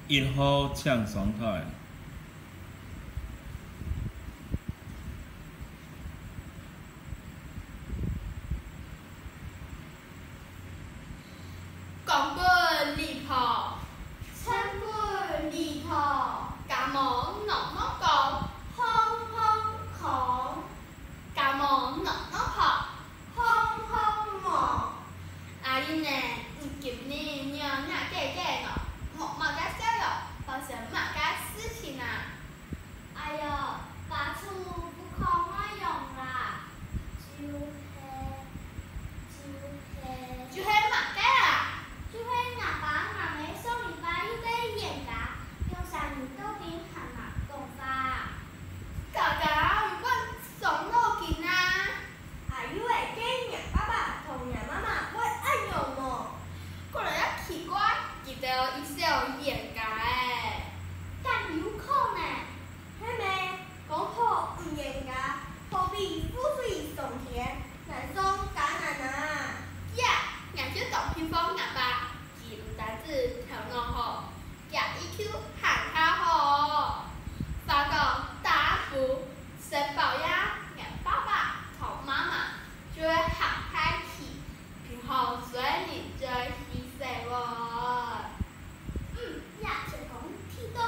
一号呛爽态。讲本离谱，称本离谱，家母闹闹讲，轰轰空，家母闹闹跑。轰轰忙。阿姨呢，今年娘娘家家咯，莫家小哟，发生莫家事情啊。哎哟，家厝不空我用啦，就是莫家啦。就迄阿爸阿妹上礼拜又在演家，用3年到边喊嘛讲法。家家有管上路见啊。阿姨会跟娘爸爸同娘妈妈会按用么？过来也奇怪，记得伊是有演家诶。但有可呢，迄妹讲好唔严格，何必付费送钱，难送假难啊！呀，娘就当偏方阿爸，伊唔单止头脑好，也 EQ 还较好。发觉大福生保呀，娘爸爸同妈妈就会行开起，然后所以你就会牺牲我。也是讲天东，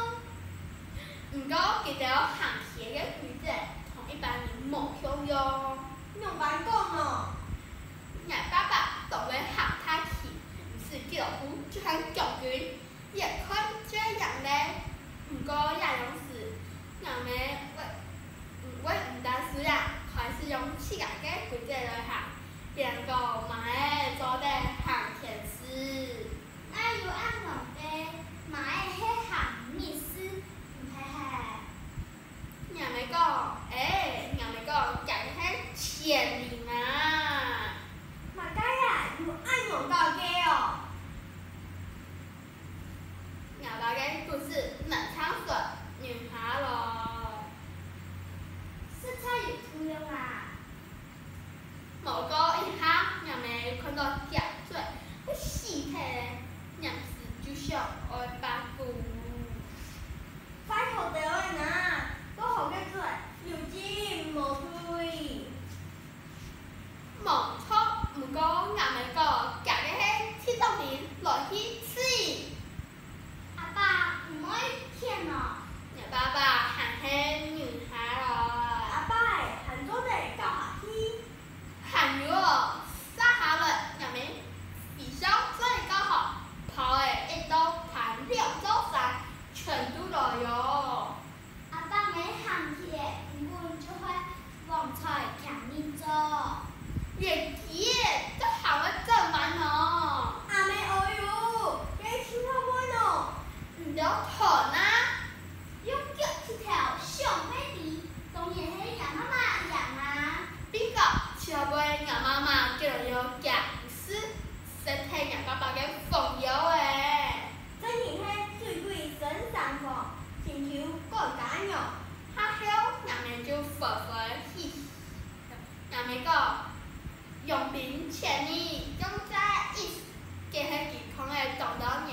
毋过记得行鞋嘅规则同一般人无相用。用白讲咯。娘爸爸当为行太起，唔是叫夫就喊将军，也看这样嘞。毋过也用是，娘妹为唔单事啊，还是用自家嘅规则来行，别个嘛会做得行天师。那有按用的，嘛会迄行秘书，嘿嘿。娘妹讲，娘妹讲，家己迄千里嘛。嘛该呀，有按用到嘅哦。娘爸嘅故事蛮长顺，女孩咯。色彩有图用啊。无过一下，娘妹看到夹嘴，迄死体嘞，娘是就想爱把骨。快好掉的呐，都好嘅做，有进无退。冇错，毋过娘妹讲，夹嘅迄铁道面来去死。阿爸唔可以骗哦。娘爸爸喊迄女孩咯，阿爸会喊做的教下去。喊哟，撒下来，娘妹比上最高好，跑诶一刀盘2周3，全都来哟。阿爸没喊起的，根本就会旺财强你做。越急都喊我这慢哦。阿妹哦哟，你听好我喏。唔了疼啊！用脚一条上美丽，当然是让妈妈养啊。边个笑买俺妈妈叫了夹丝，身体俺爸爸嘅风油诶。真然是水鬼身上放，请求干家用。哈后俺们就佛去，俺们讲用兵千里，用在一，给迄健康诶当当